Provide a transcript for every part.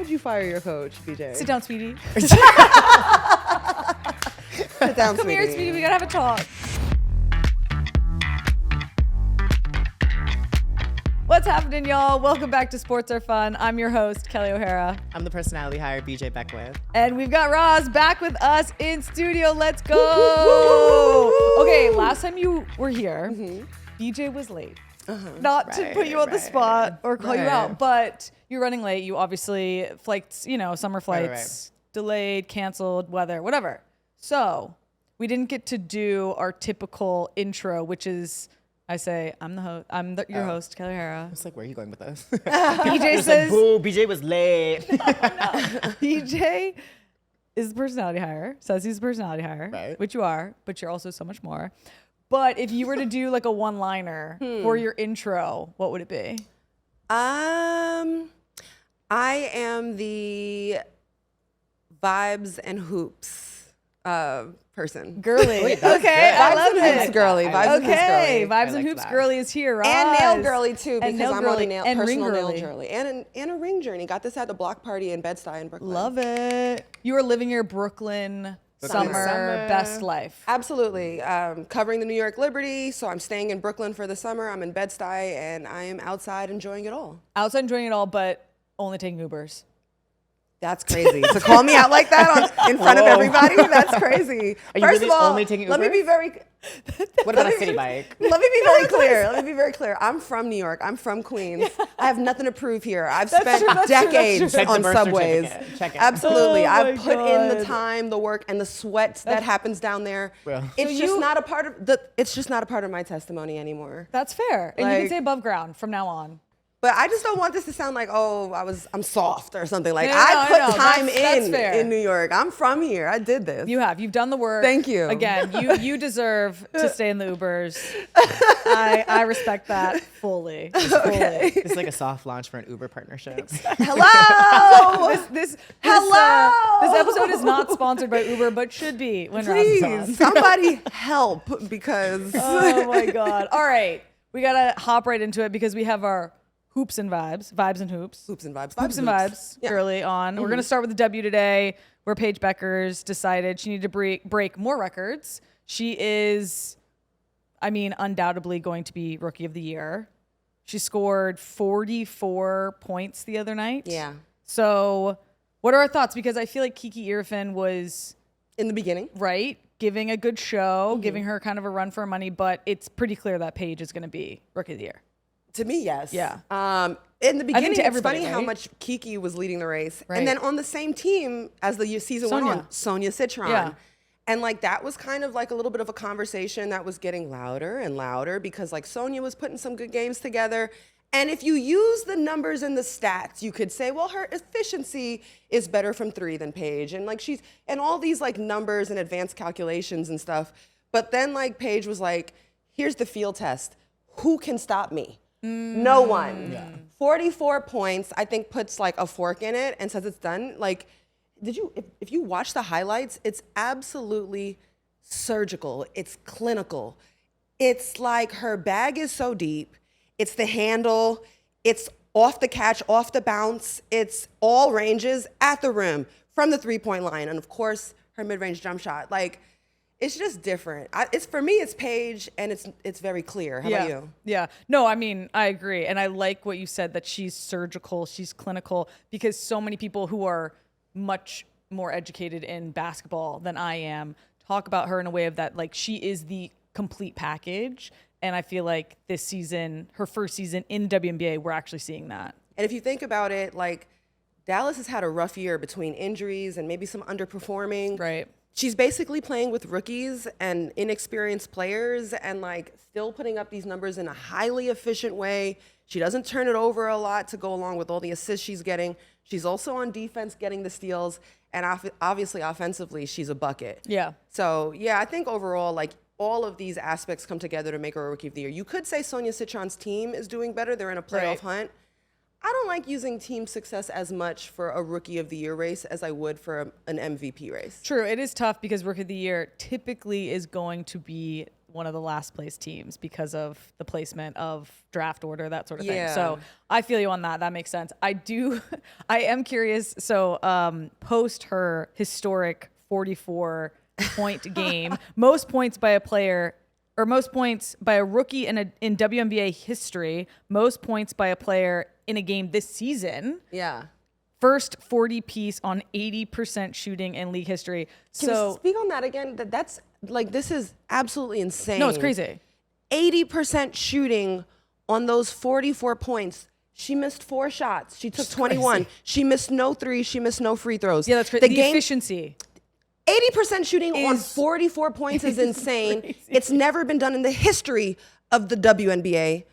did you fire your coach, BJ? Sit down, sweetie. Sit down, Come here, sweetie. We gotta have a talk. What's happening, y'all? Welcome back to Sports Are Fun. I'm your host, Kelley O'Hara. I'm the personality hire, BJ Beckwith. And we've got Ros back with us in studio. Let's go. Okay, last time you were here, BJ was late. Not to put you on the spot or call you out, but you're running late. You obviously flights, summer flights, delayed, canceled, weather, whatever. So we didn't get to do our typical intro, which is, I say, I'm the host. Your host, Kelley O'Hara. It's like, where are you going with this? BJ says, boo, BJ was late. no. BJ is the personality hire, says he's the personality hire, right. Which you are, but you're also so much more. But if you were to do like a one-liner for your intro, what would it be? I am the vibes and hoops person. Girly. Wait, that's Okay, good. I Vibes love and it. hoops girly. Vibes and hoops Okay, girly. Vibes I and like Hoops that. girly is here, Roz. And nail girly too, And because nail I'm girly. on a And ring personal nail girly. journey and a ring journey. Got this at the block party in Bed-Stuy in Brooklyn. Love it. You are living your Brooklyn summer best life. Absolutely. Covering the New York Liberty, so I'm staying in Brooklyn for the summer. I'm in Bed-Stuy, and I am outside enjoying it all. Outside enjoying it all, but only taking Ubers. That's crazy. To call me out like that in front of everybody, that's crazy. Are you First really of all, only taking let me Ubers? be very... What about a city bike? Let me be very clear. Let me be very clear. I'm from New York. I'm from Queens. I have nothing to prove here. I've spent decades Check the on birth subways. certificate. Check it. Absolutely. Oh I've my put in the God. time, the work, and the sweat that happens down there. Well. It's just not a part of it's just not a part of my testimony anymore. That's fair. And you can Like- say above ground from now on. But I just don't want this to sound like, oh, I'm soft or something. Like No, I put time that's fair. in New York. I'm from here. I did this. You've done the work. Thank you. Again, you deserve to stay in the Ubers. I respect that fully. Okay. It's like a soft launch for an Uber partnership. Hello. This Hello. episode is not sponsored by Uber, but should be when Roz is on. Please, somebody help because Oh my God. All right. We got to hop right into it because we have our hoops and vibes and hoops. hoops and vibes. Hoops and vibes, Yeah. girly on. We're going to start with the W today, where Paige Bueckers decided she needed to break more records. She is, undoubtedly going to be Rookie of the Year. She scored 44 points the other night. Yeah. So what are our thoughts? Because I feel like Kiki Irfan was In the beginning. right, giving a good show, giving her kind of a run for her money, but it's pretty clear that Paige is going to be Rookie of the Year. To me, yes. Yeah. In the beginning, to it's everybody, funny how right? much Kiki was leading the race. Right. And then on the same team as the season went on, Sonia Citron. Yeah. And like that was kind of like a little bit of a conversation that was getting louder and louder because like Sonia was putting some good games together. And if you use the numbers and the stats, you could say, well, her efficiency is better from 3 than Paige. And like and all these like numbers and advanced calculations and stuff. But then like Paige was like, here's the field test. Who can stop me? No one. Yeah. 44 points, I think puts like a fork in it and says it's done. Like, if you watch the highlights, it's absolutely surgical. It's clinical. It's like her bag is so deep. It's the handle. It's off the catch, off the bounce. It's all ranges at the rim from the 3-point line. And of course, her mid-range jump shot. Like, it's just different. For me, it's Paige, and it's very clear. How about you? Yeah. No, I agree. And I like what you said, that she's surgical, she's clinical, because so many people who are much more educated in basketball than I am talk about her in a way of that, like, she is the complete package. And I feel like this season, her first season in WNBA, we're actually seeing that. And if you think about it, like, Dallas has had a rough year between injuries and maybe some underperforming. Right. She's basically playing with rookies and inexperienced players and like still putting up these numbers in a highly efficient way. She doesn't turn it over a lot to go along with all the assists she's getting. She's also on defense getting the steals. And obviously offensively, she's a bucket. Yeah. So yeah, I think overall, like all of these aspects come together to make her a Rookie of the Year. You could say Sonia Citron's team is doing better. They're in a playoff hunt. I don't like using team success as much for a Rookie of the Year race as I would for an MVP race. True. It is tough because Rookie of the Year typically is going to be one of the last place teams because of the placement of draft order, that sort of thing. Yeah. So I feel you on that. That makes sense. I am curious. So post her historic 44-point game, most points by a player, or most points by a rookie in WNBA history, most points by a player in a game this season. Yeah. First 40-piece on 80% shooting in league history. Can you speak on that again? That's like, this is absolutely insane. No, it's crazy. 80% shooting on those 44 points. She missed 4 shots. She took 21. Crazy. She missed no 3. She missed no free throws. Yeah, that's crazy. The efficiency. 80% shooting on 44 points is insane. Crazy. It's never been done in the history of the WNBA.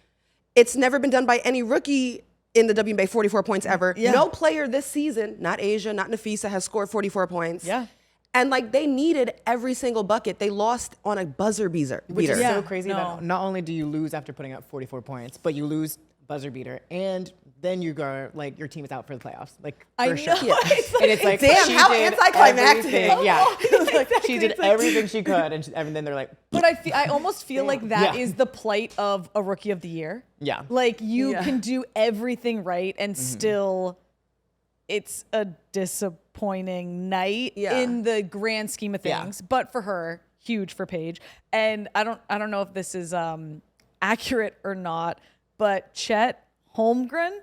It's never been done by any rookie in the WNBA, 44 points ever. Yeah. No player this season, not Asia, not Nafisa, has scored 44 points. Yeah. And like, they needed every single bucket. They lost on a buzzer beater. Which is Yeah, so crazy no. that not only do you lose after putting up 44 points, but you lose buzzer beater, and then you go like your team is out for the playoffs, like I for sure. know. Yeah. And it's like, Damn, she how did anticlimactic. everything. Yeah, she did It's like- everything she could, and then they're like, But I almost feel like that Yeah. is the plight of a rookie of the year. yeah, Like you Yeah. can do everything right and still it's a disappointing night Yeah. in the grand scheme of Yeah. things. But for her, huge for Paige. And I don't know if this is accurate or not, but Chet Holmgren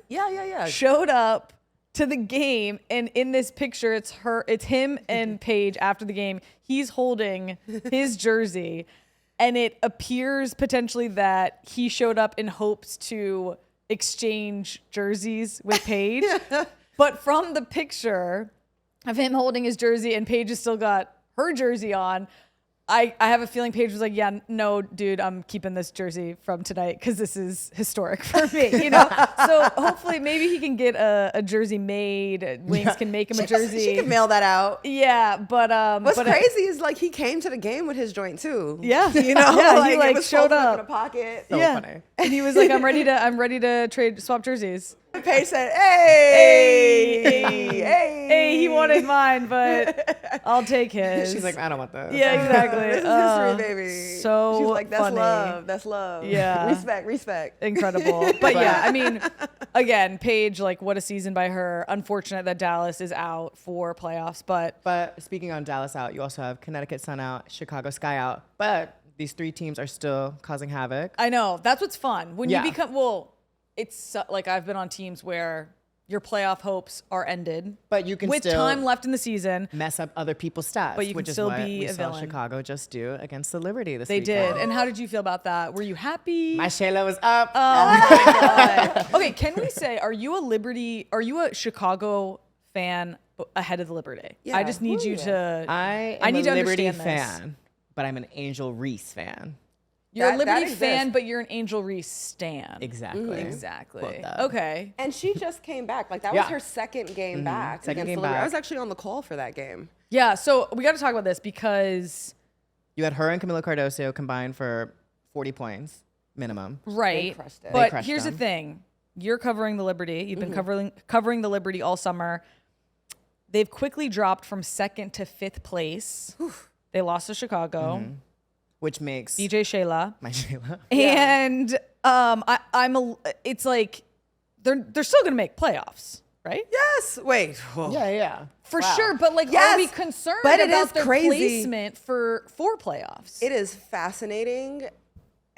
Yeah. showed up to the game, and in this picture it's him and Paige after the game. He's holding his jersey, and it appears potentially that he showed up in hopes to exchange jerseys with Paige. But from the picture of him holding his jersey and Paige has still got her jersey on, I have a feeling Paige was like, yeah, no, dude, I'm keeping this jersey from tonight because this is historic for me, you know? So hopefully maybe he can get a jersey made. Wings can make him a jersey. She can mail that out. Yeah, but What's crazy is like he came to the game with his joint too. Yeah. You know, Yeah, he, it like, was showed folded up. in a pocket. so yeah. funny. And he was like, I'm ready to swap jerseys. Paige said, "Hey, Hey, he wanted mine, but I'll take his. She's like, I don't want this. yeah, exactly. This is history, baby." So she's like, "That's funny. love. That's love. Yeah. respect." Incredible. But yeah, I mean, again, Paige, like, what a season by her. Unfortunate that Dallas is out for playoffs, but But speaking on Dallas out, you also have Connecticut Sun out, Chicago Sky out. But these 3 teams are still causing havoc. I know that's what's fun when Yeah. you become it's like I've been on teams where your playoff hopes are ended, But you can with still time left in the season. mess up other people's stats, But you can which is still what be we a saw villain. Chicago just do against the Liberty this They weekend. did. And how did you feel about that? Were you happy? My Shayla was up. Oh my God. Okay, can we say, are you a Chicago fan ahead of the Liberty? Yeah. I just need you to. I am need a to Liberty understand this. fan, but I'm an Angel Reese fan. You're a That Liberty exists. fan, but you're an Angel Reese stan. Exactly. Exactly. Quote that. Okay. And she just came back. Like that Yeah. was her second game back. Second against game the Liberty. back. I was actually on the call for that game. Yeah. So we got to talk about this because You had her and Camila Cardoso combined for 40 points minimum. right. crushed it. But They crushed here's the them. thing: you're covering the Liberty. You've been covering the Liberty all summer. They've quickly dropped from 2nd to 5th place. They lost to Chicago. Which makes BJ Shayla. my Shayla. And it's like they're still gonna make playoffs, right? Yes. Wait. Yeah. For sure. But like, Yes, are we concerned but it about is their crazy. placement for playoffs? It is fascinating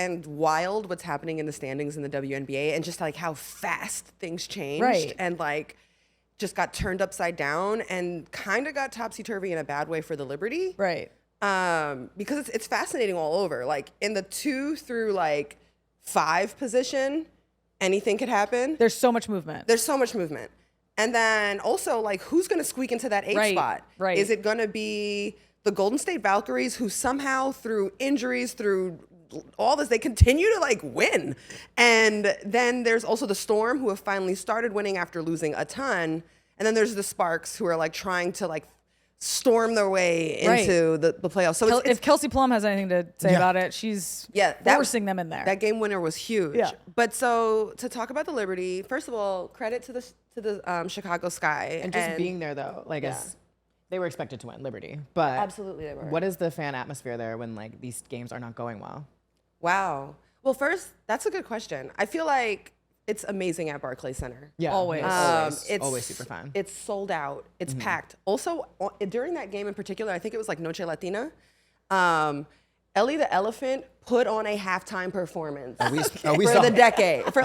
and wild what's happening in the standings in the WNBA and just like how fast things changed Right. and like just got turned upside down and kind of got topsy-turvy in a bad way for the Liberty. Right. Because it's fascinating all over. Like in the 2 through like 5 position, anything could happen. There's so much movement. There's so much movement. And then also like who's going to squeak into that 8 Right, spot? right. Is it going to be the Golden State Valkyries who somehow through injuries, through all this, they continue to like win. And then there's also the Storm who have finally started winning after losing a ton. And then there's the Sparks who are like trying to like storm their way into the playoffs. So it's If Kelsey Plum has anything to say about it, she's forcing them in there. That game winner was huge. Yeah. But so to talk about the Liberty, first of all, credit to the Chicago Sky And just being there though, like They were expected to win, Liberty. But Absolutely they were. What is the fan atmosphere there when like these games are not going well? Wow. Well, first, that's a good question. I feel like it's amazing at Barclays Center. Yeah, Always. it's always super fun. It's sold out. It's packed. Also, during that game in particular, I think it was like Noche Latina. Ellie the Elephant put on a halftime performance we for saw the it. decade. For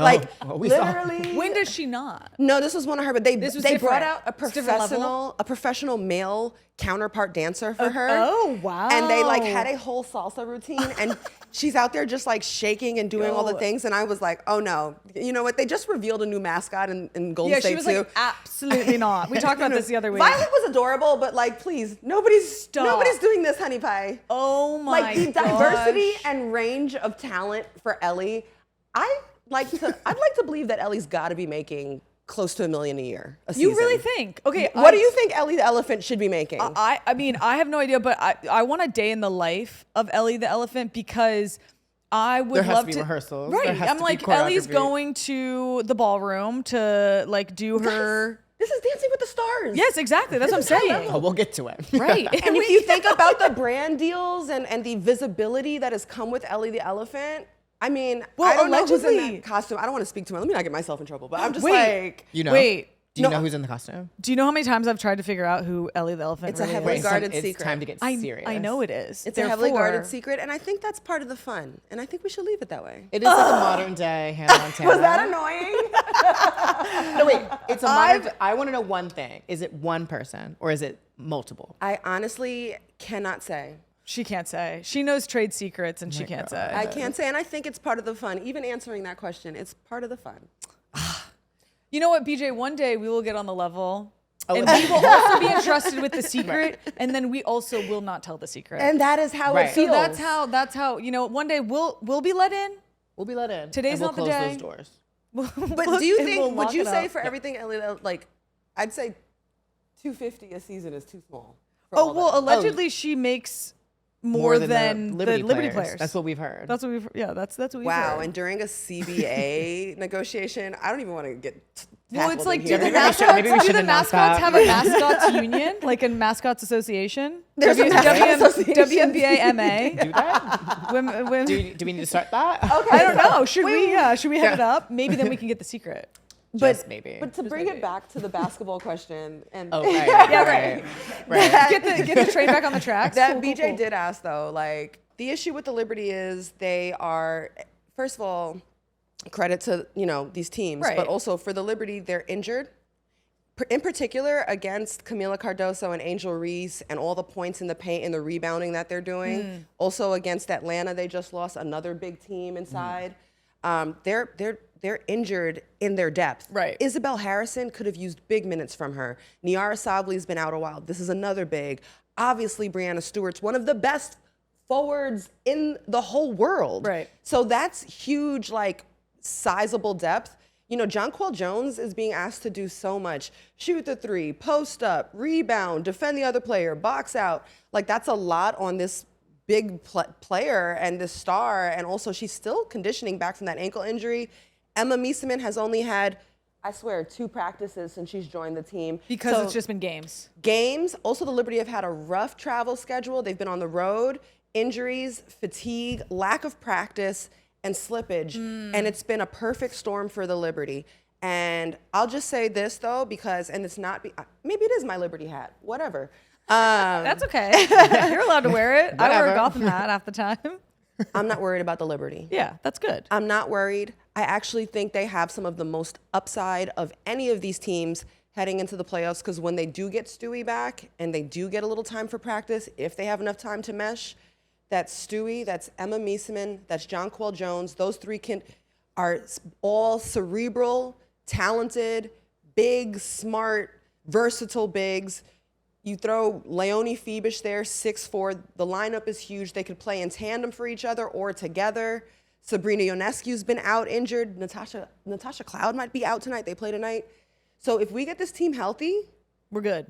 we saw it. literally. When does she not? No, this was one of her, but they This was brought different. out a It's different level? professional male counterpart dancer for her. Oh, wow. And they like had a whole salsa routine, and she's out there just like shaking and doing all the Yo. things. And I was like, oh no, you know what? They just revealed a new mascot in Golden Yeah, State she was too. like, absolutely not. We talked about this the other week. Violet was adorable, but like, please, nobody's doing this, honey pie. Oh my Like the diversity and range of talent for Ellie, I'd like to believe that Ellie's got to be making close to $1 million a year. A You season. really think? Okay. What do you think Ellie the Elephant should be making? I mean, I have no idea, but I want a day in the life of Ellie the Elephant because I would There has love to be rehearsals. Right. There has I'm to be like, Ellie's choreography. going to the ballroom to like do her. This is Dancing with the Stars. Yes, exactly. That's what I'm This is high saying. level. Oh, we'll get to it. Right. And if you think about the brand deals and the visibility that has come with Ellie the Elephant, I mean, Well, I don't know who's in allegedly- that costume. I don't want to speak to him. Let me not get myself in trouble. But I'm just Wait. like, You know? Wait. Do you No. know who's in the costume? Do you know how many times I've tried to figure out who Ellie the Elephant It's a really heavily is? guarded it's secret. time to get I serious. know it is. it's a heavily Therefore- guarded secret, and I think that's part of the fun. And I think we should leave it that way. It is like a modern day Hannah Montana. Was that annoying? No, wait. It's a modern. I want to know one thing. Is it one person or is it multiple? I honestly cannot say. She can't say. She knows trade secrets and she can't say. I can't say, and I think it's part of the fun. Even answering that question, it's part of the fun. You know what, BJ? One day we will get on the level, Oh, and we will also be entrusted with the secret, and then we also will not tell the secret. And that is how Right. it so feels. that's how you know. One day we'll be let in. We'll be let in. Today's and we'll not the close day. those doors. But do you And think, we'll would lock you it say up. for everything, Ellie, like, I'd say 250 a season is too small. for Oh all well, that. allegedly she makes more than the Liberty players. That's what we've heard. That's what we've. Yeah, that's what we've Wow, heard. and during a CBA negotiation, I don't even want to get Well, it's like, do here. the Maybe we should- maybe we mascots, do should the announce mascots that. have a mascots union, like a mascots association? There's a mascot association. WNBA MA. do that? Women, do we need to start that? I don't know. Should we? Should we head it up? Maybe then we can get the secret. Just maybe. But to bring it back to the basketball question, and Oh, right. Yeah, right. right. Right. Get the train back on the tracks. that Cool, BJ cool, cool. did ask though, like the issue with the Liberty is they are, first of all, credit to these teams, Right. but also for the Liberty, they're injured. In particular, against Camila Cardoso and Angel Reese and all the points in the paint and the rebounding that they're doing. Also against Atlanta, they just lost another big team inside. They're injured in their depth. Right. Isabel Harrison could have used big minutes from her. Niara Sabli's been out a while. This is another big. Obviously, Brianna Stewart's one of the best forwards in the whole world. Right. So that's huge, like sizable depth. Jonquel Jones is being asked to do so much. Shoot the three, post up, rebound, defend the other player, box out. Like that's a lot on this big player and this star. And also she's still conditioning back from that ankle injury. Emma Mieseman has only had, I swear, 2 practices since she's joined the team. Because So it's just been games. games. Also, the Liberty have had a rough travel schedule. They've been on the road, injuries, fatigue, lack of practice, and slippage. And it's been a perfect storm for the Liberty. And I'll just say this though, because, and it's not, maybe it is my Liberty hat, whatever. That's okay. You're allowed to wear it. I wear Whatever. a Gotham hat half the time. I'm not worried about the Liberty. Yeah, that's good. I'm not worried. I actually think they have some of the most upside of any of these teams heading into the playoffs, because when they do get Stewie back and they do get a little time for practice, if they have enough time to mesh, that's Stewie, that's Emma Mieseman, that's Jonquel Jones. Those 3 are all cerebral, talented, big, smart, versatile bigs. You throw Leonie Phoebish there, 6'4". The lineup is huge. They could play in tandem for each other or together. Sabrina Ionescu's been out injured. Natasha Cloud might be out tonight. They play tonight. So if we get this team healthy, We're good.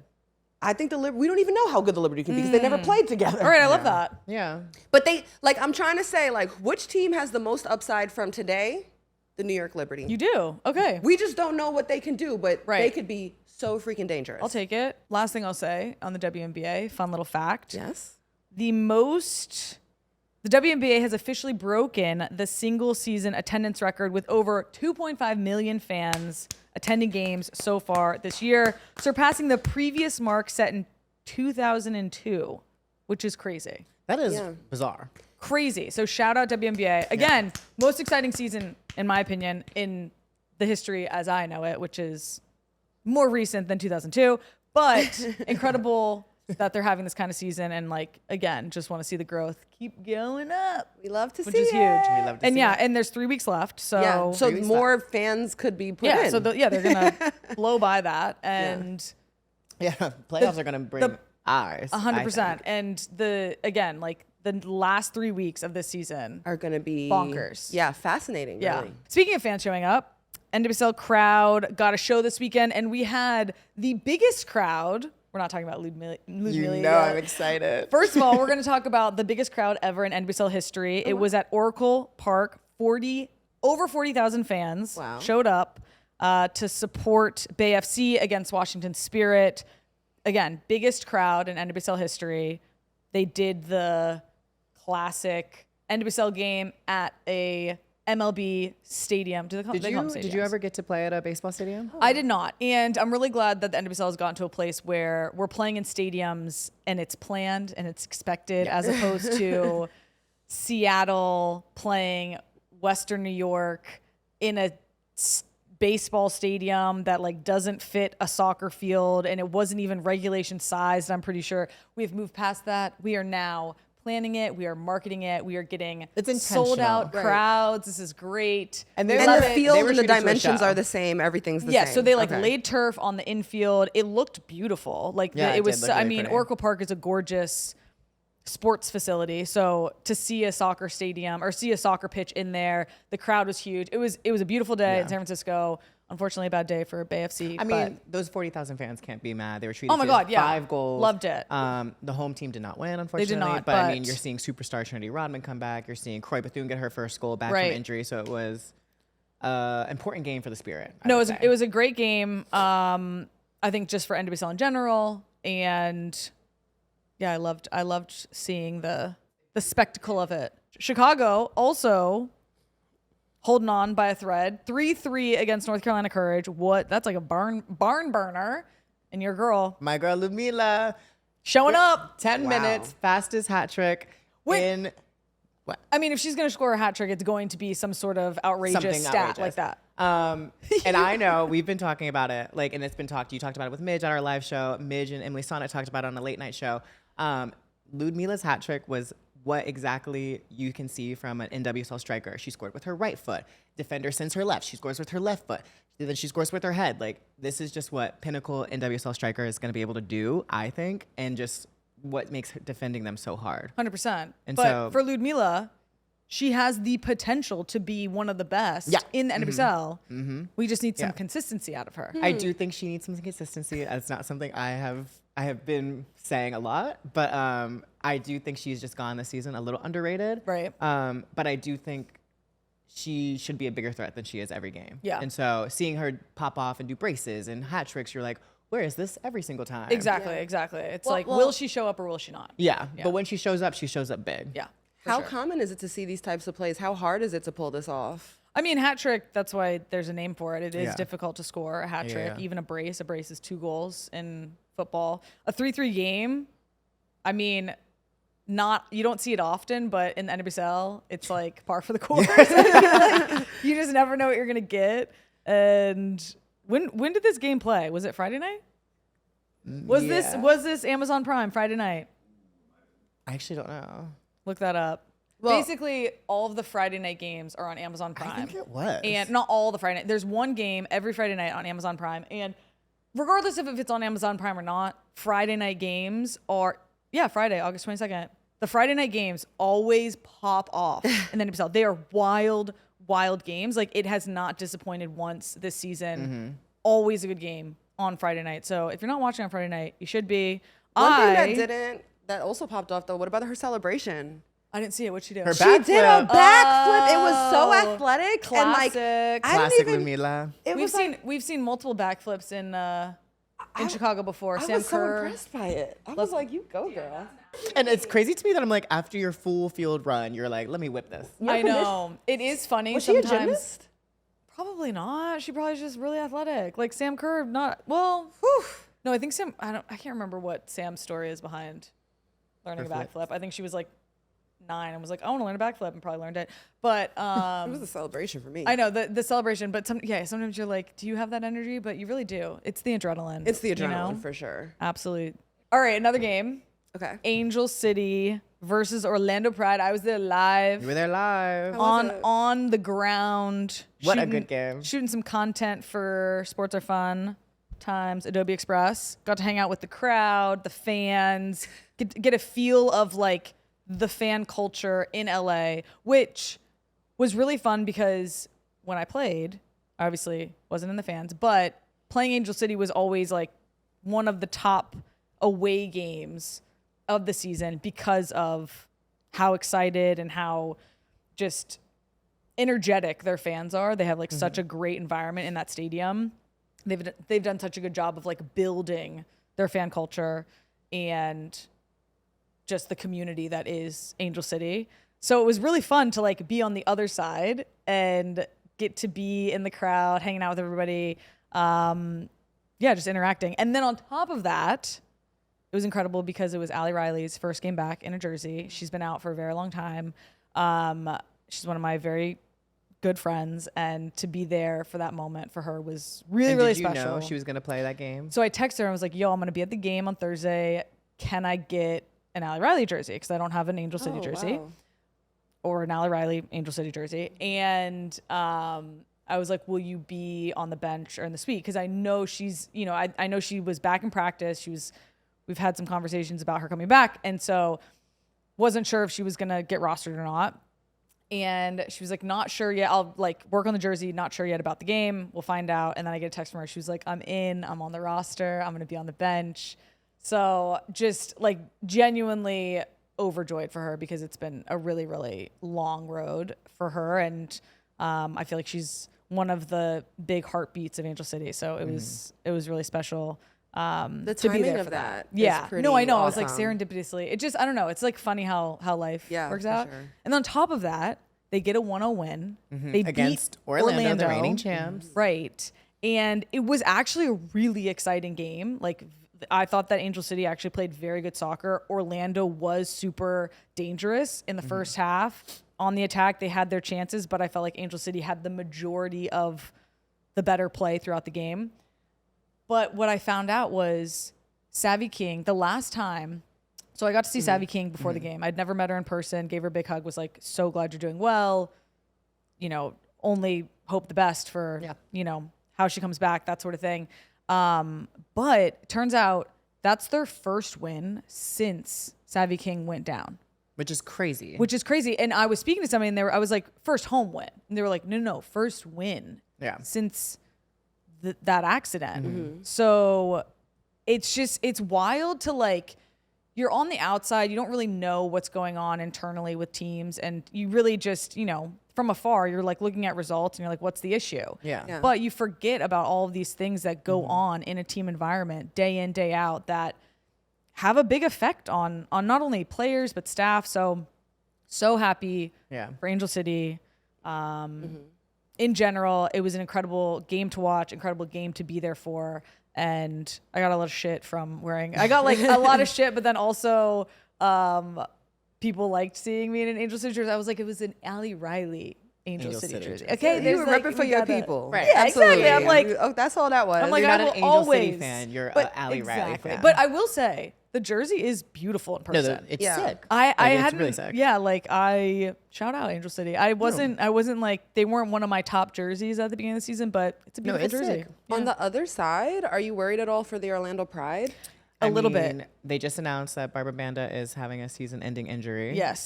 I think we don't even know how good the Liberty can be because they never played together. All right, I love that. Yeah. But I'm trying to say, which team has the most upside from today? The New York Liberty. You do. Okay. We just don't know what they can do, but they Right. could be So freaking dangerous. I'll take it. Last thing I'll say on the WNBA, fun little fact. Yes. The WNBA has officially broken the single season attendance record with over 2.5 million fans attending games so far this year, surpassing the previous mark set in 2002, which is crazy. That is bizarre. Crazy. So shout out WNBA. Again, most exciting season, in my opinion, in the history as I know it, which is more recent than 2002, but incredible that they're having this kind of season. And like, again, just want to see the growth keep going up. We love to which see is it. huge. We love to And see yeah, it. and there's 3 weeks left. So Yeah. So 3 weeks more fans could be put in. so they're going to blow by that. And Yeah, playoffs are going to bring eyes. 100%. And the last 3 weeks of this season are going to be bonkers. Yeah, fascinating. Yeah. Really. Speaking of fans showing up, NWSL crowd got a show this weekend, and we had the biggest crowd. We're not talking about Ludmilla. You know yet. I'm excited. First of all, we're going to talk about the biggest crowd ever in NWSL history. It was at Oracle Park. Over 40,000 fans showed up to support Bay FC against Washington Spirit. Again, biggest crowd in NWSL history. They did the classic NWSL game at a MLB stadium. Do they call them Did you stadiums? ever get to play at a baseball stadium? I did not. And I'm really glad that the NWSL has gotten to a place where we're playing in stadiums and it's planned and it's expected, as opposed to Seattle playing Western New York in a baseball stadium that like doesn't fit a soccer field, and it wasn't even regulation sized. I'm pretty sure we've moved past that. We are now planning it. We are marketing it. We are getting sold out crowds. This is great. And the field and the dimensions are the same. Everything's the same. Yeah, so they laid turf on the infield. It looked beautiful. it was. did look really pretty. Oracle Park is a gorgeous sports facility. So to see a soccer stadium or see a soccer pitch in there, the crowd was huge. It was a beautiful day in San Francisco. Unfortunately, a bad day for Bay FC. I mean, those 40,000 fans can't be mad. They were treated to 5 goals. Loved it. The home team did not win, unfortunately. They did not, but I mean, you're seeing superstar Trinity Rodman come back. You're seeing Croy Bethune get her first goal back from injury. So it was an important game for the Spirit. It was a great game. I think just for NWSL in general. And yeah, I loved seeing the spectacle of it. Chicago also holding on by a thread. 3-3 against North Carolina Courage. That's like a barn burner. And your girl. My girl Ludmilla. Showing up. 10 minutes, fastest hat trick in... What? I mean, if she's going to score a hat trick, it's going to be some sort of outrageous stat like that. And I know we've been talking about it, and it's been talked. You talked about it with Midge on our live show. Midge and Emily Sonnet talked about it on a late night show. Ludmilla's hat trick was what exactly you can see from an NWSL striker. She scored with her right foot. Defender sends her left. She scores with her left foot. Then she scores with her head. This is just what pinnacle NWSL striker is going to be able to do, I think, and just what makes defending them so hard. 100%. And but so, for Ludmilla, she has the potential to be one of the best in the NWSL. Mm-hmm. We just need some consistency out of her. I do think she needs some consistency. That's not something I have been saying a lot, but I do think she's just gone this season a little underrated. Right. But I do think she should be a bigger threat than she is every game. Yeah. And so seeing her pop off and do braces and hat tricks, you're like, where is this every single time? Exactly. It's will she show up or will she not? Yeah. But when she shows up big. Yeah. How common is it to see these types of plays? How hard is it to pull this off? I mean, hat trick, that's why there's a name for it. It is difficult to score a hat trick, even a brace. A brace is 2 goals in football. A 3-3 game, I mean, you don't see it often, but in the NWSL, it's like par for the course. You just never know what you're going to get. And when did this game play? Was it Friday night? Was this Amazon Prime Friday night? I actually don't know. Look that up. Well, basically, all of the Friday night games are on Amazon Prime. I think it was. And not all the Friday night. There's one game every Friday night on Amazon Prime. And regardless of if it's on Amazon Prime or not, Friday night games are, Friday, August 22nd. The Friday night games always pop off in the NWSL. They are wild, wild games. It has not disappointed once this season. Mm-hmm. Always a good game on Friday night. So if you're not watching on Friday night, you should be. One thing that also popped off though, what about her celebration? I didn't see it. What'd she do? Her She did a backflip. It was so athletic. Classic. And Classic Ludmilla. We've seen multiple backflips in in Chicago before. Sam was so Kerr. impressed by it. I was like, you go, girl. And it's crazy to me that I'm like, after your full field run, you're like, let me whip this. I know. It is funny Was she sometimes. a gymnast? Probably not. She probably is just really athletic. Like Sam Kerr, not well. No, I think Sam. I can't remember what Sam's story is behind learning a backflip. I think she was like 9 and was like, I want to learn a backflip, and probably learned it. But It was a celebration for me. I know the celebration. But sometimes you're like, do you have that energy? But you really do. It's the adrenaline. It's the adrenaline you know? for sure. Absolutely. All right, another game. Okay. Angel City versus Orlando Pride. I was there live. You were there live. On the ground. What a good game. Shooting some content for Sports Are Fun times Adobe Express. Got to hang out with the crowd, the fans, get a feel of like the fan culture in LA, which was really fun because when I played, I obviously wasn't in the fans, but playing Angel City was always like one of the top away games of the season because of how excited and how just energetic their fans are. They have like such a great environment in that stadium. They've done such a good job of like building their fan culture and just the community that is Angel City. So it was really fun to like be on the other side and get to be in the crowd, hanging out with everybody. Just interacting. And then on top of that, it was incredible because it was Allie Riley's first game back in a jersey. She's been out for a very long time. She's one of my very good friends, and to be there for that moment for her was really, really special. Did you know she was going to play that game? So I texted her and I was like, yo, I'm going to be at the game on Thursday. Can I get an Allie Riley jersey? Because I don't have an Angel City jersey. Wow. Or an Allie Riley Angel City jersey. And I was like, will you be on the bench or in the suite? Because I know she's, I know she was back in practice. We've had some conversations about her coming back. And so wasn't sure if she was going to get rostered or not. And she was like, not sure yet. I'll like work on the jersey. Not sure yet about the game. We'll find out. And then I get a text from her. She was like, I'm on the roster. I'm going to be on the bench. So just like genuinely overjoyed for her because it's been a really, really long road for her. And I feel like she's one of the big heartbeats of Angel City. So it was really special. The to be timing there of for that. Yeah. Is No, I know. awesome. I was like serendipitously. It just, I don't know. It's like funny how life works for out. sure. And on top of that, they get a 1-0 win. They Against beat Orlando, the reigning champs. Right. And it was actually a really exciting game. Like I thought that Angel City actually played very good soccer. Orlando was super dangerous in the first half. On the attack, they had their chances, but I felt like Angel City had the majority of the better play throughout the game. But what I found out was Savvy King, the last time, so I got to see Savvy King before the game. I'd never met her in person, gave her a big hug, was like, so glad you're doing well. Only hope the best for, how she comes back, that sort of thing. But it turns out that's their first win since Savvy King went down. Which is crazy. And I was speaking to somebody and I was like, first home win. And they were like, no, first win. Yeah. Since that accident. So it's wild to like, you're on the outside, you don't really know what's going on internally with teams, and you really just, from afar, you're like looking at results and you're like, what's the issue? Yeah. But you forget about all of these things that go on in a team environment day in, day out that have a big effect on not only players but staff. So happy for Angel City. In general, it was an incredible game to watch, incredible game to be there for. And I got a lot of shit from I got like a lot of shit, but then also people liked seeing me in an Angel City jersey. I was like, it was an Allie Riley Angel City jersey. Okay, you were repping for your people. Right. Yeah, exactly. I'm like, that's all that was. I'm like, You're not I an will Angel always, City fan. You're an Allie Riley fan. But I will say, the jersey is beautiful in person. No, it's sick. I it's hadn't, really sick. yeah, like I shout out Angel City. I wasn't like, they weren't one of my top jerseys at the beginning of the season, but it's a beautiful jersey. sick. On the other side, are you worried at all for the Orlando Pride? A little bit. They just announced that Barbara Banda is having a season-ending injury. Yes.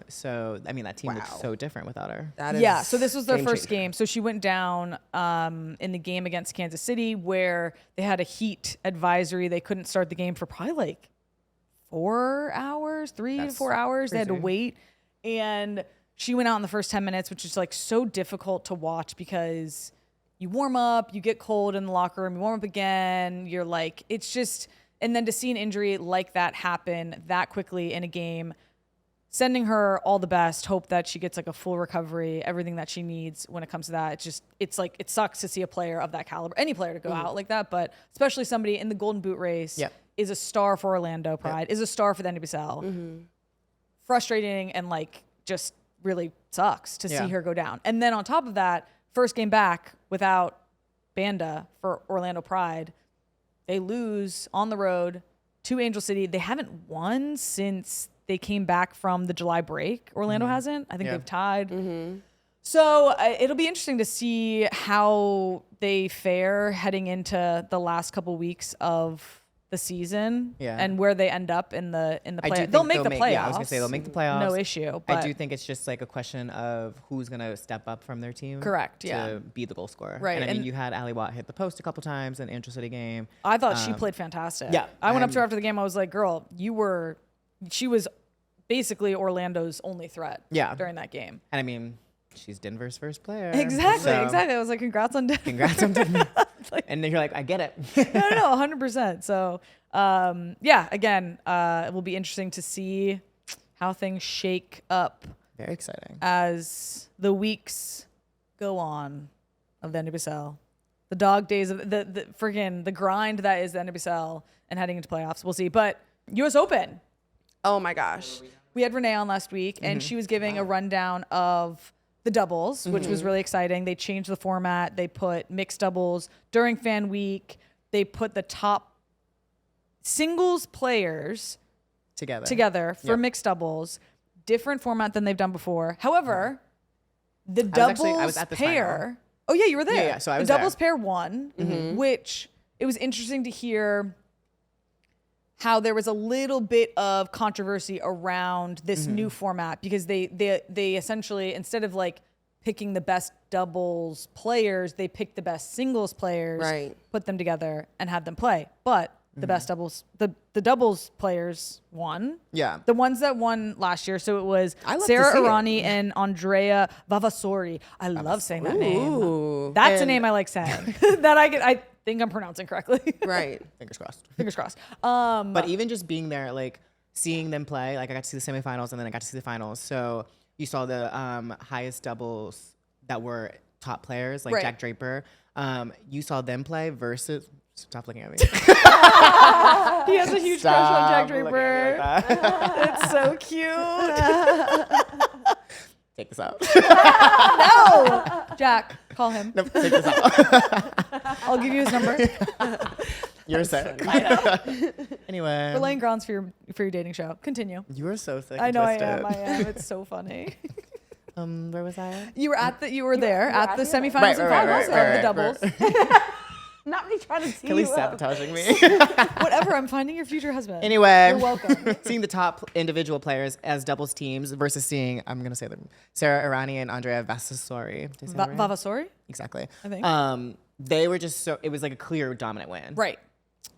So that team looks so different without her. That is Yeah, so this was their first game-changer. game. So she went down in the game against Kansas City where they had a heat advisory. They couldn't start the game for probably like 4 hours, 3 to 4 hours. They had to crazy. wait. And she went out in the first 10 minutes, which is like so difficult to watch because you warm up, you get cold in the locker room, you warm up again. You're like, it's just, and then to see an injury like that happen that quickly in a game, sending her all the best, hope that she gets like a full recovery, everything that she needs when it comes to that. It's like, it sucks to see a player of that caliber, any player to go out like that, but especially somebody in the Golden Boot race is a star for Orlando Pride, is a star for the NWSL. Frustrating and like just really sucks to see her go down. And then on top of that, first game back without Banda for Orlando Pride, they lose on the road to Angel City. They haven't won since they came back from the July break. Orlando hasn't. I think they've tied. So it'll be interesting to see how they fare heading into the last couple weeks of the season and where they end up in the playoffs. They'll make the playoffs. Yeah, I was gonna say they'll make the playoffs. No issue. But I do think it's just like a question of who's gonna step up from their team. Correct. To be the goal scorer. Right. And I mean, you had Ali Watt hit the post a couple times in the Angel City game. I thought she played fantastic. Yeah. I went up to her after the game. I was like, girl, she was basically Orlando's only threat during that game. And I mean, she's Denver's first player. Exactly. I was like, congrats on Denver. Congrats on Denver. And then you're like, I get it. No, 100%. So, again, it will be interesting to see how things shake up. Very exciting. As the weeks go on of the NWSL. The dog days of the grind that is the NWSL and heading into playoffs. We'll see. But US Open. Oh my gosh. We had Renee on last week and she was giving a rundown of the doubles, which was really exciting. They changed the format. They put mixed doubles during Fan Week. They put the top singles players together for mixed doubles. Different format than they've done before. However, the doubles pair. Final. Oh yeah, you were there. Yeah, so I was the doubles pair won, which it was interesting to hear how there was a little bit of controversy around this new format because they essentially, instead of like picking the best doubles players, they picked the best singles players, put them together and had them play. But the best doubles, the doubles players won. Yeah. The ones that won last year. So it was Sarah Irani and Andrea Vavasori. I love saying that name. That's a name I like saying. That I think I'm pronouncing correctly. Right. Fingers crossed. Fingers crossed. But even just being there, like seeing them play, like I got to see the semifinals and then I got to see the finals. So you saw the highest doubles that were top players, like Jack Draper. You saw them play versus. Stop looking at me. He has a huge crush on Jack Draper. It's so cute. Take this out. No, Jack, call him. No, take this out. I'll give you his number. You're sick. I know. Anyway, we're laying grounds for your dating show. Continue. You are so sick. I know I am. It's so funny. Where was I? You were there at the semifinals and finals of the doubles. Not me trying to see Kelly's sabotaging me. Whatever. I'm finding your future husband. Anyway, you're welcome. Seeing the top individual players as doubles teams versus seeing, I'm gonna say them, Sarah Irani and Andrea Vavasori. Vavasori? Exactly. I think. They were just so. It was like a clear dominant win. Right.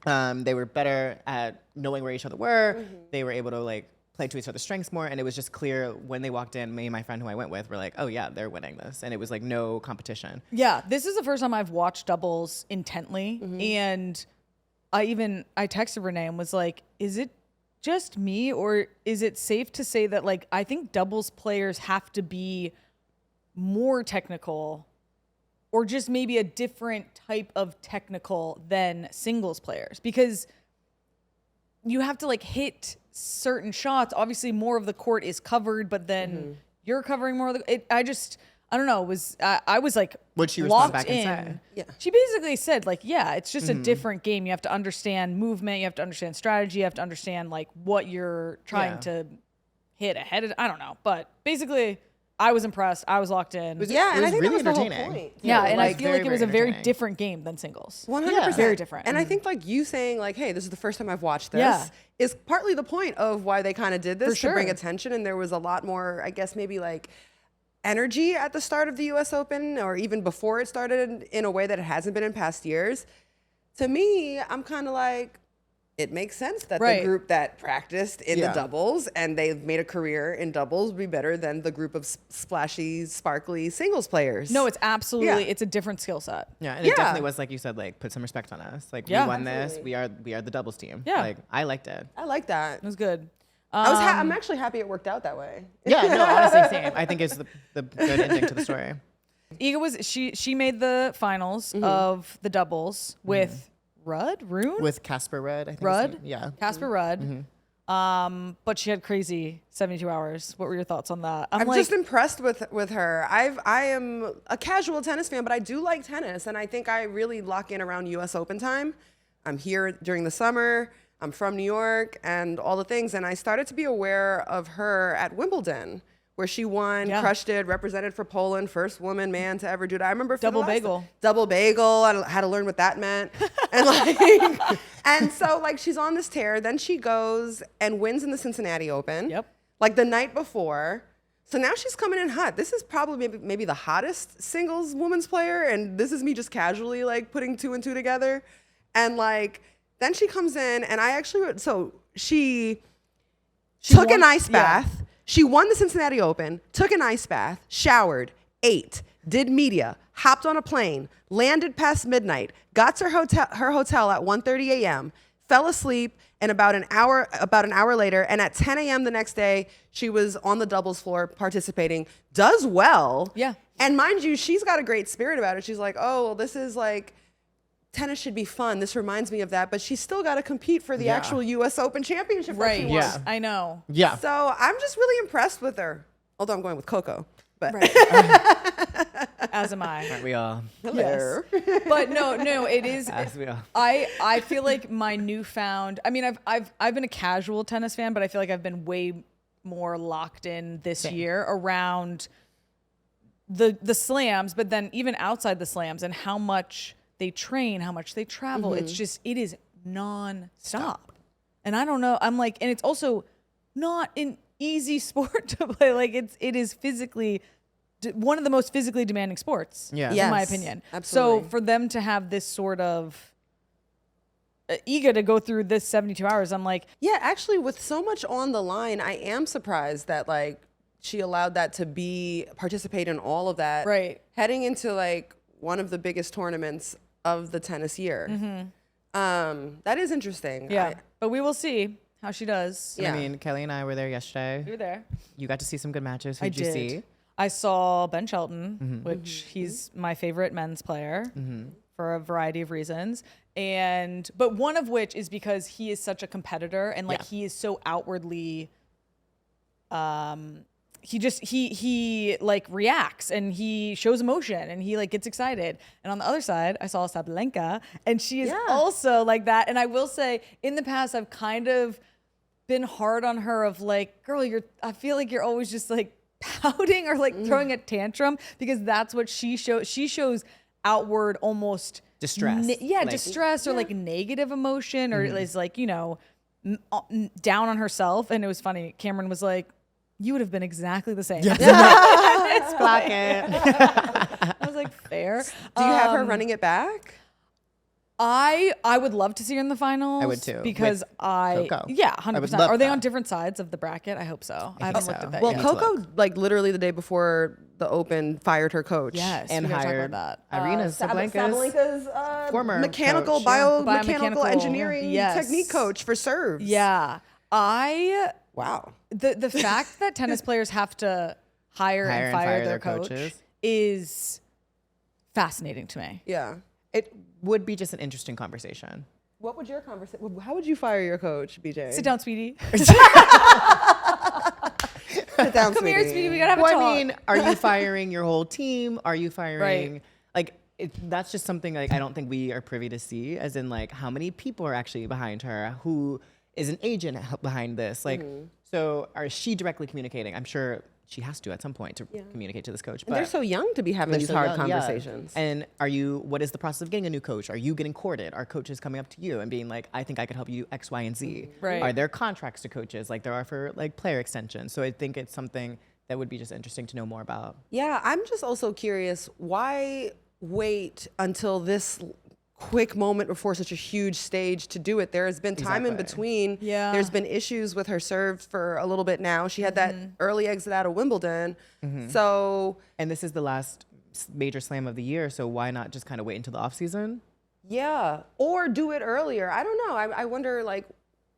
They were better at knowing where each other were. They were able to like play to each other's strengths more, and it was just clear when they walked in. Me and my friend who I went with were like, "Oh yeah, they're winning this," and it was like no competition. Yeah, this is the first time I've watched doubles intently, and I texted Renee and was like, "Is it just me, or is it safe to say that like I think doubles players have to be more technical, or just maybe a different type of technical than singles players because you have to like hit certain shots. Obviously more of the court is covered, but then you're covering more of the I don't know, I was like, would she respond back in. and say? Yeah. She basically said like, yeah, it's just a different game. You have to understand movement, you have to understand strategy, you have to understand like what you're trying to hit ahead of. I don't know, but basically I was impressed. I was locked in. And I think really that was the whole entertaining. point. Yeah, and like, I feel like it was a very different game than singles. 100%. Very different. And I think like you saying like, hey, this is the first time I've watched this is partly the point of why they kind of did this to bring attention. And there was a lot more, I guess, maybe like energy at the start of the US Open or even before it started in a way that it hasn't been in past years. To me, I'm kind of like, it makes sense that Right. the group that practiced in the Yeah. doubles and they've made a career in doubles would be better than the group of splashy, sparkly singles players. No, it's absolutely, Yeah. it's a different skill set. Yeah, and it definitely was like you said, like put some respect on us. Like Yeah. we won this. Absolutely. We are the doubles team. Yeah. Like I liked it. I like that. It was good. I'm actually happy it worked out that way. Yeah, no, honestly, same. I think it's the good ending to the story. Iga she made the finals of the doubles with Rune? With Casper Ruud, I think. Rudd? Yeah. Casper Rudd. But she had crazy 72 hours. What were your thoughts on that? I'm just impressed with her. I am a casual tennis fan, but I do like tennis, and I think I really lock in around U.S. Open time. I'm here during the summer. I'm from New York and all the things, and I started to be aware of her at Wimbledon, where she won, crushed it, represented for Poland, first woman, man to ever do that. I remember Double bagel. Double bagel. I had to learn what that meant, and and so like she's on this tear. Then she goes and wins in the Cincinnati Open. Yep. Like the night before. So now she's coming in hot. This is probably maybe the hottest singles women's player, and this is me just casually like putting two and two together, and like. Then she comes in, and she took an ice bath. She won the Cincinnati Open, took an ice bath, showered, ate, did media, hopped on a plane, landed past midnight, got to her hotel at 1:30 a.m., fell asleep, and about an hour later, and at 10 a.m. the next day, she was on the doubles floor participating. Does well. Yeah. And mind you, she's got a great spirit about it. She's like, oh, well, this is like. Tennis should be fun. This reminds me of that, but she's still got to compete for the actual U.S. Open championship. That she won. Yeah. I know. Yeah. So I'm just really impressed with her. Although I'm going with Coco, but As am I. Aren't we all? hello. But no, it is. As we all. I feel like my newfound. I mean, I've been a casual tennis fan, but I feel like I've been way more locked in this year around the slams, but then even outside the slams and how much they train, how much they travel. It's just, it is non-stop. And I don't know. I'm like, and it's also not an easy sport to play. Like it is physically one of the most physically demanding sports. Yeah. In my Yes, opinion. absolutely. So for them to have this sort of Iga to go through this 72 hours, I'm like, Yeah, actually, with so much on the line, I am surprised that like she allowed that to participate in all of that. Right. Heading into like one of the biggest tournaments of the tennis year. That is interesting. yeah. But we will see how she does. Yeah. I mean, Kelly and I were there yesterday. You were there. You got to see some good matches. I Who'd you did. see? I saw Ben Shelton, which he's my favorite men's player for a variety of reasons. But one of which is because he is such a competitor and like he is so outwardly he like reacts and he shows emotion and he like gets excited. And on the other side, I saw Sabalenka and she is also like that. And I will say in the past, I've kind of been hard on her of like, girl, I feel like you're always just like pouting or like throwing a tantrum because that's what she shows. She shows outward almost Distress. distress or like negative emotion or is like, down on herself. And it was funny. Cameron was like, you would have been exactly the same. It's blocking. I was like, fair. Do you have her running it back? I would love to see her in the finals. I would too, Because with Coco. 100%. love Are they that. on different sides of the bracket? I hope so. I haven't think looked so. at that Well, yet. Coco, like literally the day before the Open, fired her coach. Yes. And we gotta talk hired about that. Irina Sabalenka's former mechanical, coach, yeah. biomechanical engineering Yes. technique coach for serves. Yeah. Wow. The fact that tennis players have to hire and fire their coach coaches. is fascinating to me. Yeah. It would be just an interesting conversation. What would your conversation? How would you fire your coach, BJ? Sit down, sweetie. Sit down, Come here, sweetie. We gotta have a Well, talk. I mean, are you firing your whole team? Are you firing Right. like that's just something like I don't think we are privy to see, as in like how many people are actually behind her, who is an agent behind this, like so is she directly communicating? I'm sure she has to at some point to communicate to this coach. And they're so young to be having these hard conversations. And what is the process of getting a new coach? Are you getting courted? Are coaches coming up to you and being like, I think I could help you do X, Y, and Z? Right. Are there contracts to coaches like there are for like player extensions? So I think it's something that would be just interesting to know more about. Yeah, I'm just also curious, why wait until this quick moment before such a huge stage to do it. There has been time in between. Yeah. There's been issues with her serve for a little bit now. She had that early exit out of Wimbledon. So, And this is the last major slam of the year, so why not just kind of wait until the off season? yeah, or do it earlier. I don't know. I wonder, like,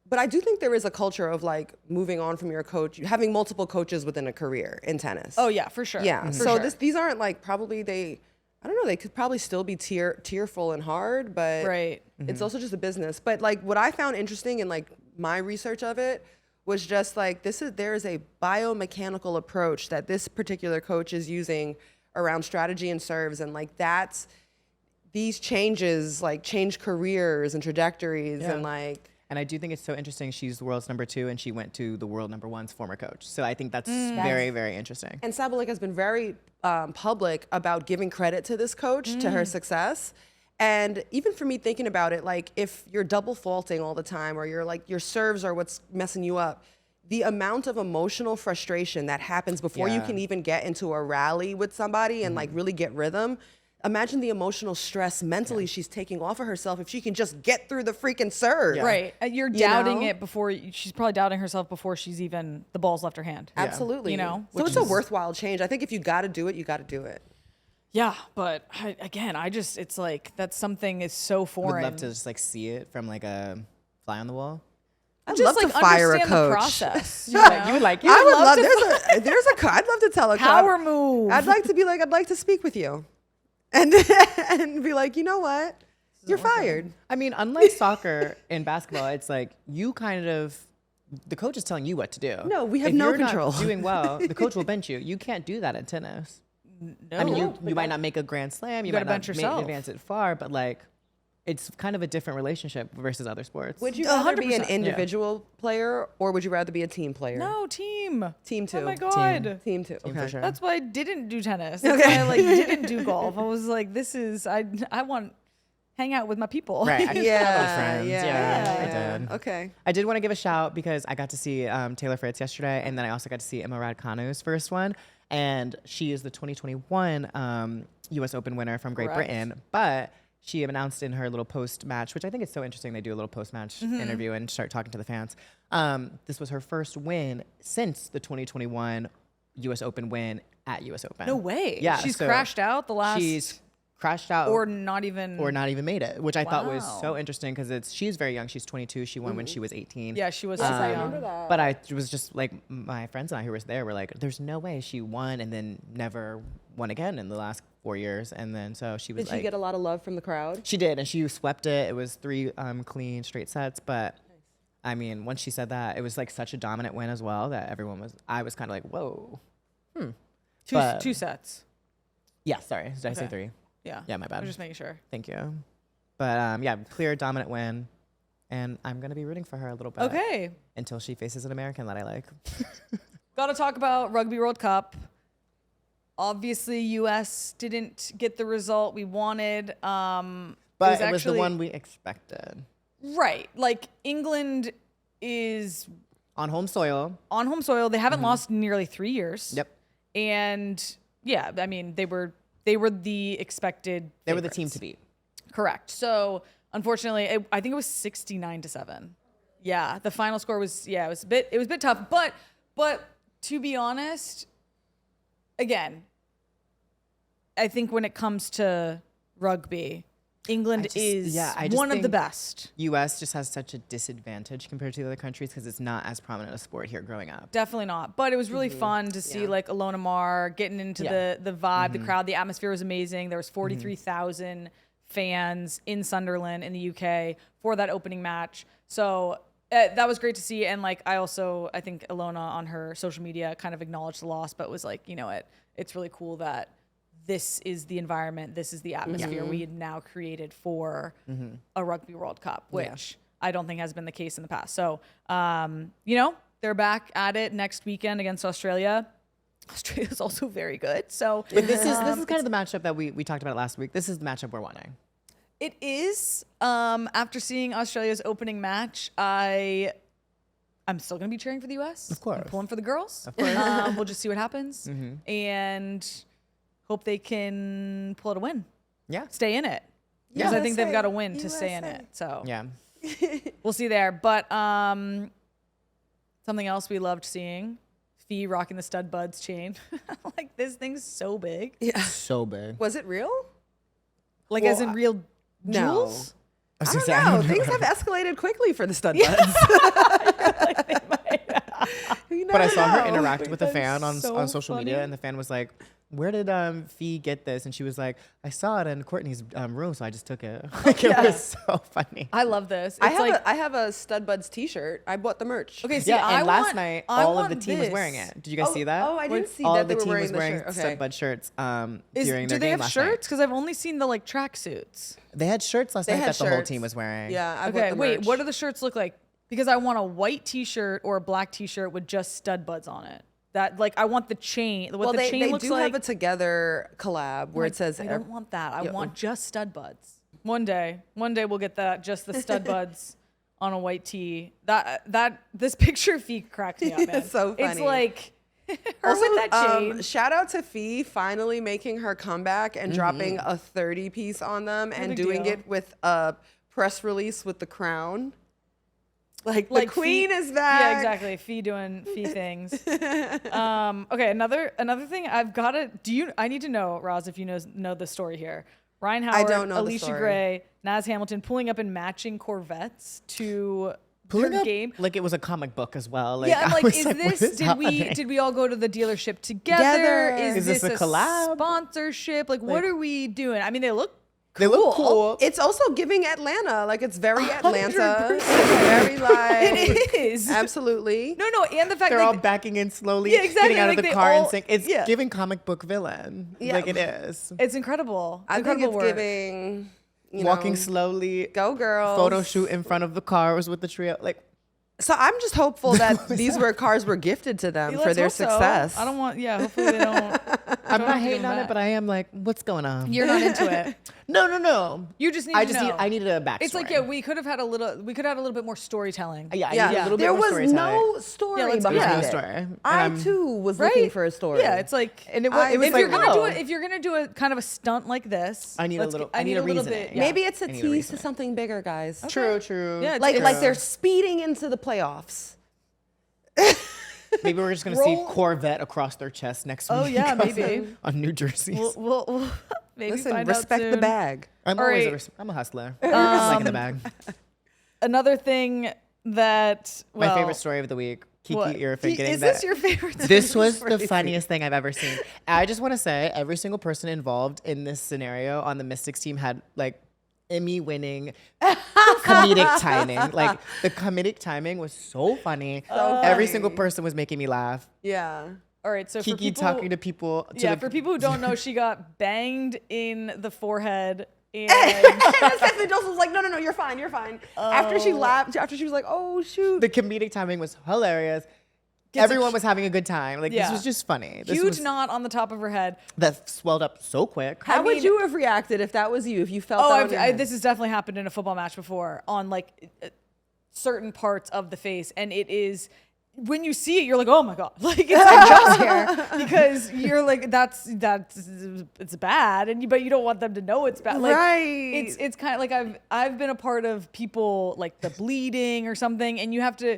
but I do think there is a culture of like moving on from your coach, having multiple coaches within a career in tennis. Oh yeah, for sure. Yeah. For So sure. these aren't like probably I don't know, they could probably still be tearful and hard, but Right. it's also just a business. But like what I found interesting in like my research of it was just like there is a biomechanical approach that this particular coach is using around strategy and serves, and like these changes like change careers and trajectories and like. And I do think it's so interesting. She's the world's number 2, and she went to the world number 1's former coach. So I think that's very, very interesting. And Sabalenka has been very public about giving credit to this coach, to her success. And even for me thinking about it, like if you're double faulting all the time, or you're like your serves are what's messing you up, the amount of emotional frustration that happens before you can even get into a rally with somebody and like really get rhythm. Imagine the emotional stress mentally she's taking off of herself if she can just get through the freaking serve. Right. You're doubting know? it before she's probably doubting herself before she's even the ball's left her hand. Absolutely. You know? So it's a worthwhile change. I think if you got to do it, you got to do it. Yeah, but it's like that's something is so Would foreign. love to just like see it from like a fly on the wall. I'd Just love like to fire a understand coach. the process. You know? You would like I would love. I'd love to tell a Power coach. move. I'd like to be like, I'd like to speak with you, and and be like, you know what, you're fired. I mean, unlike soccer and basketball, it's like you kind of the coach is telling you what to do. No, we have if no you're control. Not doing well, the coach will bench you. You can't do that in tennis. No. I mean, you might not make a grand slam. You gotta might not bench yourself. advance it far, but like, it's kind of a different relationship versus other sports. Would you rather be an 100%. individual player, or would you rather be a team player? No, team. Team two. Oh my god. Team two. Team for Okay. sure. That's why I didn't do tennis. That's why I like didn't do golf. I was like, I want hang out with my people. Right. I Yeah, have friends. yeah, I did. Okay. I did want to give a shout because I got to see Taylor Fritz yesterday, and then I also got to see Emma Raducanu's first one, and she is the 2021 U.S. Open winner from Great Correct. Britain. But she announced in her little post-match, which I think is so interesting. They do a little post-match interview and start talking to the fans. This was her first win since the 2021 U.S. Open win at U.S. Open. No way. Yeah, She's so crashed out the last She's crashed out or not even made it, which I thought was Wow. so interesting because she's very young. She's 22. She won when she was 18. Yeah, she was Yes, so I young. remember that. But I was just like, my friends and I who were there were like, there's no way she won and then never won again in the last 4 years. And then so she was Did like, she get a lot of love from the crowd? she did, and she swept it. It was 3 clean straight sets. But I mean, once she said that, it was like such a dominant win as well that I was kind of like, whoa. But- Two sets. Yeah, sorry. Did I say Okay. 3? Yeah. Yeah, my bad. I'm just making sure. Thank you. But yeah, clear dominant win. And I'm going to be rooting for her a little bit. Okay. Until she faces an American that I like. Got to talk about Rugby World Cup. Obviously, U.S. didn't get the result we wanted. But it was the one we expected. Right. Like, England is On home soil. on home soil. They haven't lost in nearly 3 years. Yep. And, yeah, I mean, they were the expected They were the team favorites. to beat. Correct. So, unfortunately, I think it was 69-7. Yeah, the final score was it was a bit tough, but to be honest, again, I think when it comes to rugby, England is I just one of the think best. U.S. just has such a disadvantage compared to the other countries because it's not as prominent a sport here growing up. Definitely not. But it was really fun to see like Alona Mar getting into the vibe, the crowd. The atmosphere was amazing. There was 43,000 fans in Sunderland in the UK for that opening match. So that was great to see. And like I think Alona on her social media kind of acknowledged the loss, but was like, you know what, it's really cool that this is the environment, this is the atmosphere we had now created for a Rugby World Cup, which I don't think has been the case in the past. So, you know, they're back at it next weekend against Australia. Australia's also very good. So But this is kind of the matchup that we talked about last week. This is the matchup we're wanting. it is. After seeing Australia's opening match, I'm still going to be cheering for the U.S. Of course. I'm pulling for the girls. Of course. We'll just see what happens. And hope they can pull out a win. Yeah. Stay in it. because I think they've USA, got to win to stay in USA. it. So Yeah. we'll see there. But something else we loved seeing, Fee rocking the stud buds chain. Like this thing's so big. Yeah. So big. Was it real? Like Well, as in real no. jewels? I was I gonna don't say, know. Things have escalated quickly for the stud buds. You But I never saw her know. interact with a That is fan on so social funny. media, and the fan was like, "Where did Fee get this?" And she was like, "I saw it in Courtney's room, so I just took it." Like, it was so funny. I love this. I It's have, like, I have a stud buds T-shirt. I bought the merch. okay, see, Yeah, and I last want, night I all of the want team was this. wearing it. Did you guys see that? Oh, I didn't see all that of they the were team wearing was the wearing shirt. Okay. stud bud shirts Is, during do their they game have last shirts? Because I've only seen the like tracksuits. night. They had shirts last They night had that the whole shirts. team was wearing. Yeah. I bought Okay, the wait. merch. What do the shirts look like? Because I want a white T-shirt or a black T-shirt with just stud buds on it. That like I want the chain. What Well, the they chain looks do like. have a together collab where it says I don't want that. I Yeah. want just stud buds. One day we'll get that. Just the stud buds on a white tee. This picture of Fee cracked me up, man. It's so It's funny. like her Also, with that chain. shout out to Fee finally making her comeback and dropping a 30 piece on them and big doing deal. it with a press release with the crown. Like the queen Fee- is back. Yeah, exactly. Fee doing Fee things. Okay, another thing I've got to. I need to know, Ros, if you know the story here. Ryan Howard, don't know the Alicia story. Gray, Naz Hamilton pulling up in matching Corvettes to Pulling their up game. like it was a comic book as well. Like, Yeah, I'm I like, was is what this? is happening? Did we all go to the dealership together? Together. Is this this a collab? sponsorship? Like, what are we doing? I mean, they look. They look cool. It's also giving Atlanta. Like it's very Atlanta. 100%. It's very like It is. Absolutely. No, and the fact They're like, all backing in slowly, Yeah, exactly, getting out like of the they car all- and saying, it's yeah. giving comic book villain. Yeah. Like it is. it's incredible. I think Incredible it's work. giving Walking know, slowly, go girls. photo shoot in front of the cars with the trio. Like, So I'm just hopeful that these cars were gifted to them for Let's their hope so. success. I don't want. Yeah, hopefully they don't. I'm don't not give hating them on back. it, but I am like, what's going on? You're not into it. No. You just need I to just know. I needed a backstory. It's like, yeah, we could have had a little bit more storytelling. Yeah, I Yeah, needed a little bit there more was storytelling. no story Yeah, let's be behind honest. it. There was no story. I And too was Right? looking for a story. Yeah, it's like, And it was if like, you're gonna do oh. it, if you're gonna do a kind of a stunt like this, I need a let's little- get- I need a little reasoning. bit. Yeah. Maybe it's a I need a tease to reasoning. something bigger, guys. True. Yeah, Like it's- they're speeding into the playoffs. Maybe we're just gonna Roll- see Corvette across their chest next week. Oh, yeah, maybe. on New Jerseys. We'll maybe Listen, find respect out the soon. bag. I'm all always right. I'm a hustler. I'm liking the bag. Another thing that My favorite story of the week. Kiki what? Earfit getting Is that. this your favorite? This was the crazy. funniest thing I've ever seen. I just want to say every single person involved in this scenario on the Mystics team had like Emmy-winning comedic timing. Like the comedic timing was so funny. Every single person was making me laugh. Yeah. All right, so for Kiki people, talking to people. for people who don't know, she got banged in the forehead. And Stephanie Dawson was like, no, you're fine. After she laughed, after she was like, oh, shoot. the comedic timing was hilarious. Gets a Everyone was having a good time. Like Yeah. this was just funny. This huge was, knot on the top of her head. that swelled up so quick. How I would mean- you have reacted if that was you, if you felt Oh, that on your head? this has definitely happened in a football match before on like certain parts of the face, and it is when you see it, you're like, oh my god, like it's a jump scare because you're like, that's it's bad, but you don't want them to know it's bad. Like, Right. It's kind of like I've been a part of people like the bleeding or something, and you have to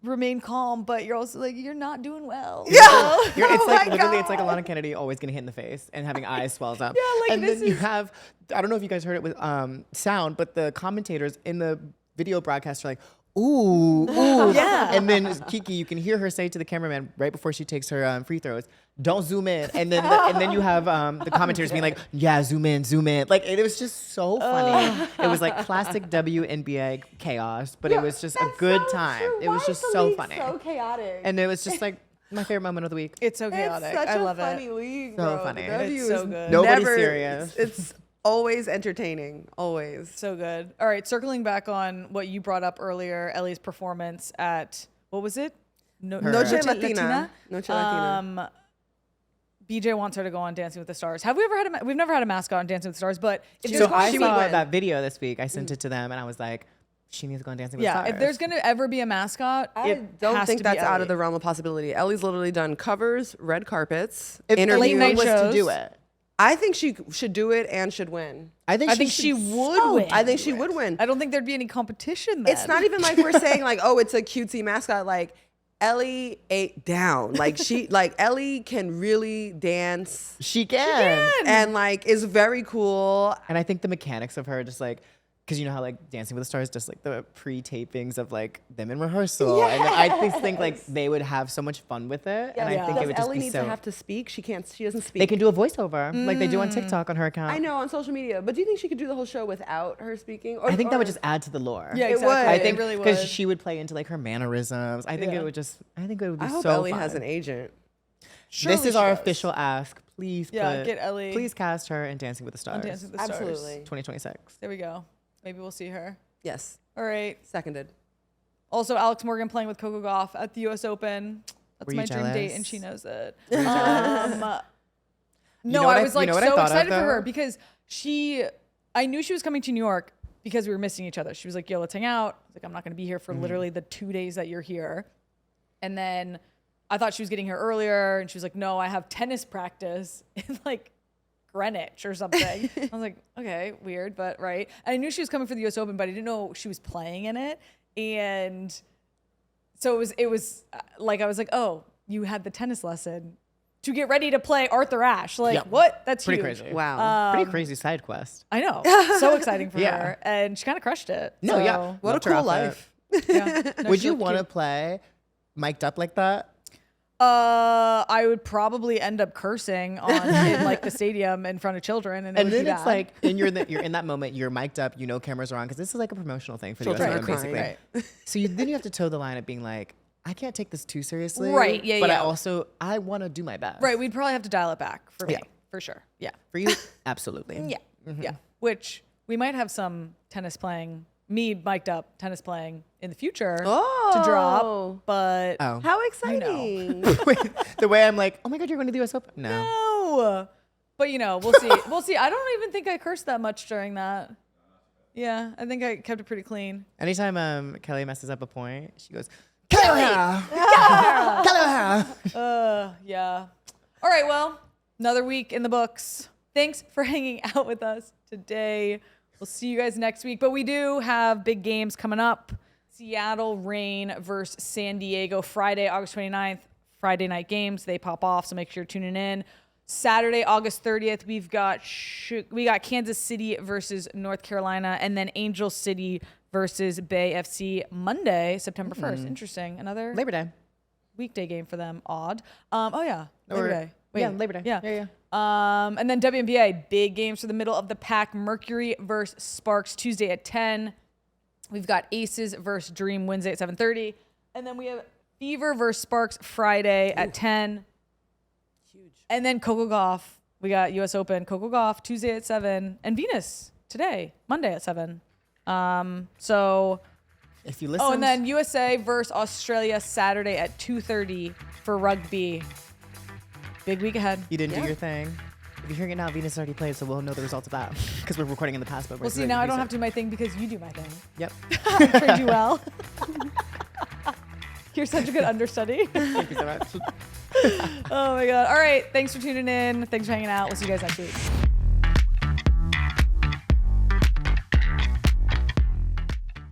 remain calm, but you're also like, you're not doing well. Yeah. It's Oh like my literally, it's like God. Alana Kennedy always getting hit in the face and having eyes swells up. Yeah, like, and this then you is- have, I don't know if you guys heard it with sound, but the commentators in the video broadcast are like, ooh, Yeah. And then Kiki, you can hear her say to the cameraman right before she takes her free throws, "Don't zoom in." And then you have the commentators being like, "Yeah, zoom in." Like it was just so funny. It was like classic WNBA chaos, but it was just a good time. It was just so funny. So chaotic. And it was just like my favorite moment of the week. It's so it's chaotic. such I a love funny it. league, So bro. funny. The W It's so is good. Nobody's never- serious. It's always entertaining. Always. So good. All right, circling back on what you brought up earlier, Ellie's performance at, what was it? Noche Latina. Noche Latina. BJ wants her to go on Dancing with the Stars. Have we ever had we've never had a mascot on Dancing with the Stars, but if So there's I she saw would win. that video this week. I sent it to them, and I was like, "She needs to go on Dancing with the yeah, Stars." if there's gonna ever be a mascot, I it don't has think to be that's out of Ellie. the realm of possibility. Ellie's literally done covers, red carpets, if interviews. anyone night was to shows. do it, I think she should do it and should win. I think she would win. I think she would win. I don't think there'd be any competition then. It's not even like we're saying like, oh, it's a cutesy mascot. Like Ellie ate down. Like Ellie can really dance. She can. And like is very cool. And I think the mechanics of her just like, because you know how like Dancing with the Stars, just like the pre-tapings of like them in rehearsal, and I just think like they would have so much fun with it, and I think it would just Ellie be need so. to have to speak? She doesn't speak. They can do a voiceover like they do on TikTok on her account. I know on social media, but do you think she could do the whole show without her speaking? Or, I think that would just add to the lore. Yeah, It exactly. would. I think it really would. because she would play into like her mannerisms. I think Yeah. it would just. I think it would be I hope so Ellie fun. has an agent. Surely This is she our does. official ask. Please, get Ellie Please cast her in Dancing with the on Stars. Dancing with the Stars. Absolutely. 2026. There we go. Maybe we'll see her. Yes. All right. Seconded. Also, Alex Morgan playing with Coco Gauff at the U.S. Open. That's Were you my dream date, jealous? and she knows it. Were you jealous? No, You know what I I- was you like know what I so thought of, excited for though? her because I knew she was coming to New York because we were missing each other. She was like, yo, let's hang out. I was like, I'm not going to be here for literally the 2 days that you're here. And then I thought she was getting here earlier, and she was like, no, I have tennis practice in like Greenwich or something. I was like, okay, weird, but right. And I knew she was coming for the U.S. Open, but I didn't know she was playing in it. And so it was like, I was like, oh, you had the tennis lesson to get ready to play Arthur Ashe. Like, Yep. what? That's Pretty huge. crazy. Wow. Pretty crazy side quest. I know. So exciting for Yeah. her. And she kind of crushed it. No, So, yeah. What Loved a her cool outfit. life. yeah. No, Would she you looked want to cute. play mic'd up like that? I would probably end up cursing in like the stadium in front of children, and, it And would then be it's bad. like, and you're in that moment, you're mic'd up, you know cameras are on, because this is like a promotional thing for the US Children Open, are basically. crying. Right. So then you have to toe the line of being like, I can't take this too seriously. Right, yeah, But yeah. I want to do my best. Right, we'd probably have to dial it back for me, Yeah. for sure. Yeah. For you, absolutely. Yeah. Yeah. Which we might have some tennis playing, me mic'd up tennis playing in the future to drop, but Oh. How exciting. The way I'm like, oh my God, you're going to the US Open? No. no. But we'll see. We'll see. I don't even think I cursed that much during that. Yeah, I think I kept it pretty clean. Anytime Kelley messes up a point, she goes, Kelley O'Hara! Kelley O'Hara! Yeah. All right, well, another week in the books. Thanks for hanging out with us today. We'll see you guys next week. But we do have big games coming up. Seattle Reign versus San Diego, Friday, August 29th. Friday night games. They pop off, so make sure you're tuning in. Saturday, August 30th, we got Kansas City versus North Carolina, and then Angel City versus Bay FC Monday, September 1st. Interesting. Another Labor Day. weekday game for them. Odd. Oh yeah, Labor Day. Yeah, Labor Day. Yeah. And then WNBA, big games for the middle of the pack. Mercury versus Sparks Tuesday at 10. We've got Aces versus Dream Wednesday at 7:30. And then we have Fever versus Sparks Friday at 10. Huge. And then Coco Gauff. We got US Open, Coco Gauff Tuesday at 7. And Venus today, Monday at 7. So... If you listen. Oh, and then USA versus Australia Saturday at 2:30 for rugby. Big week ahead. You didn't do your thing. If you're hearing it now, Venus already played, so we'll know the results of that because we're recording in the past. But Well, see, now I don't have to do my thing because you do my thing. Yep. I trained you well. You're such a good understudy. Thank you so much. Oh my God. All right. Thanks for tuning in. Thanks for hanging out. We'll see you guys next week.